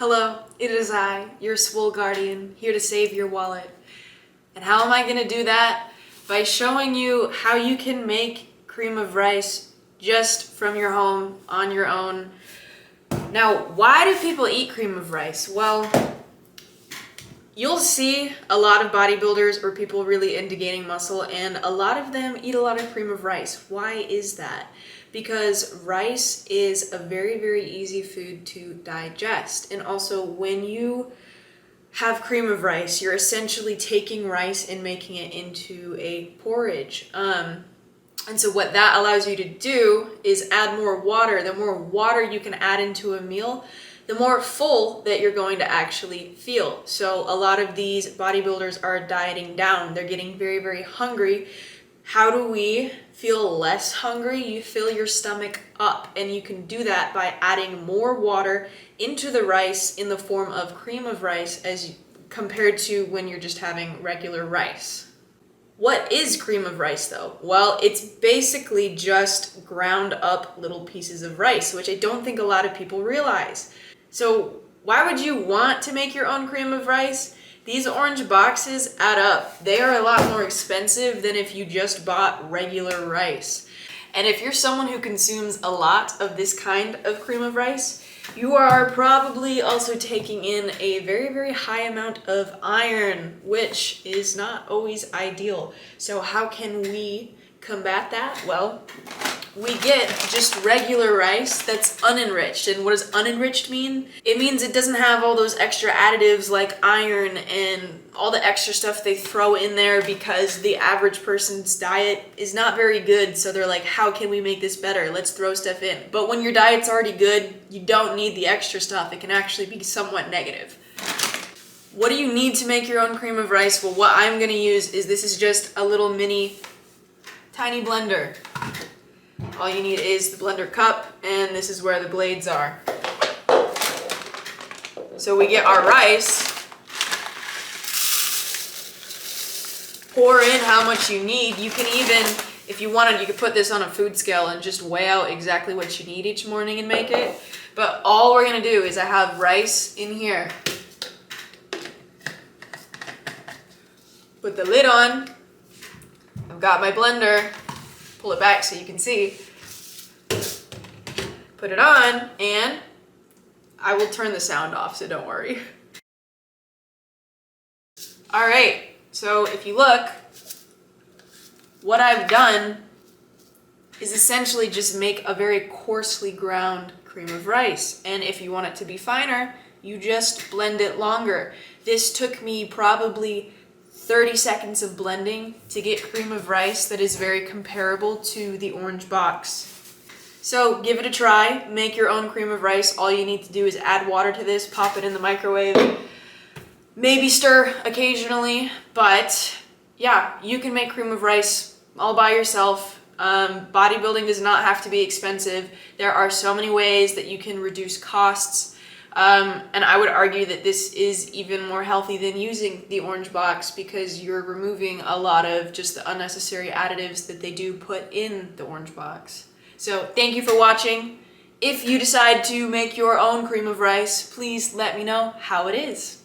Hello, it is I, your swole guardian, here to save your wallet. And how am I going to do that? By showing you how you can make cream of rice just from your home on your own. Now, why do people eat cream of rice? Well, you'll see a lot of bodybuilders or people really into gaining muscle, and a lot of them eat a lot of cream of rice. Why is that? Because rice is a very, very easy food to digest. And also, when you have cream of rice, you're essentially taking rice and making it into a porridge. And so what that allows you to do is add more water. The more water you can add into a meal, the more full that you're going to actually feel. So a lot of these bodybuilders are dieting down. They're getting very, very hungry. How do we feel less hungry? You fill your stomach up, and you can do that by adding more water into the rice in the form of cream of rice as compared to when you're just having regular rice. What is cream of rice though? Well, it's basically just ground up little pieces of rice, which I don't think a lot of people realize. So why would you want to make your own cream of rice? These orange boxes add up. They are a lot more expensive than if you just bought regular rice. And if you're someone who consumes a lot of this kind of cream of rice, you are probably also taking in a very, very high amount of iron, which is not always ideal. So how can we combat that? Well, we get just regular rice that's unenriched. And what does unenriched mean? It means it doesn't have all those extra additives like iron and all the extra stuff they throw in there because the average person's diet is not very good. So they're like, how can we make this better? Let's throw stuff in. But when your diet's already good, you don't need the extra stuff. It can actually be somewhat negative. What do you need to make your own cream of rice? Well, what I'm gonna use is this is just a little mini tiny blender. All you need is the blender cup, and this is where the blades are. So we get our rice, pour in how much you need. You can even, if you wanted, you could put this on a food scale and just weigh out exactly what you need each morning and make it. But all we're gonna do is I have rice in here. Put the lid on. I've got my blender. Pull it back so you can see. Put it on, and I will turn the sound off, so don't worry. All right, so if you look, what I've done is essentially just make a very coarsely ground cream of rice. And if you want it to be finer, you just blend it longer. This took me probably 30 seconds of blending to get cream of rice that is very comparable to the orange box. So give it a try, make your own cream of rice. All you need to do is add water to this, pop it in the microwave, maybe stir occasionally, but yeah, you can make cream of rice all by yourself. Bodybuilding does not have to be expensive. There are so many ways that you can reduce costs. And I would argue that this is even more healthy than using the orange box because you're removing a lot of just the unnecessary additives that they do put in the orange box. So thank you for watching. If you decide to make your own cream of rice, please let me know how it is.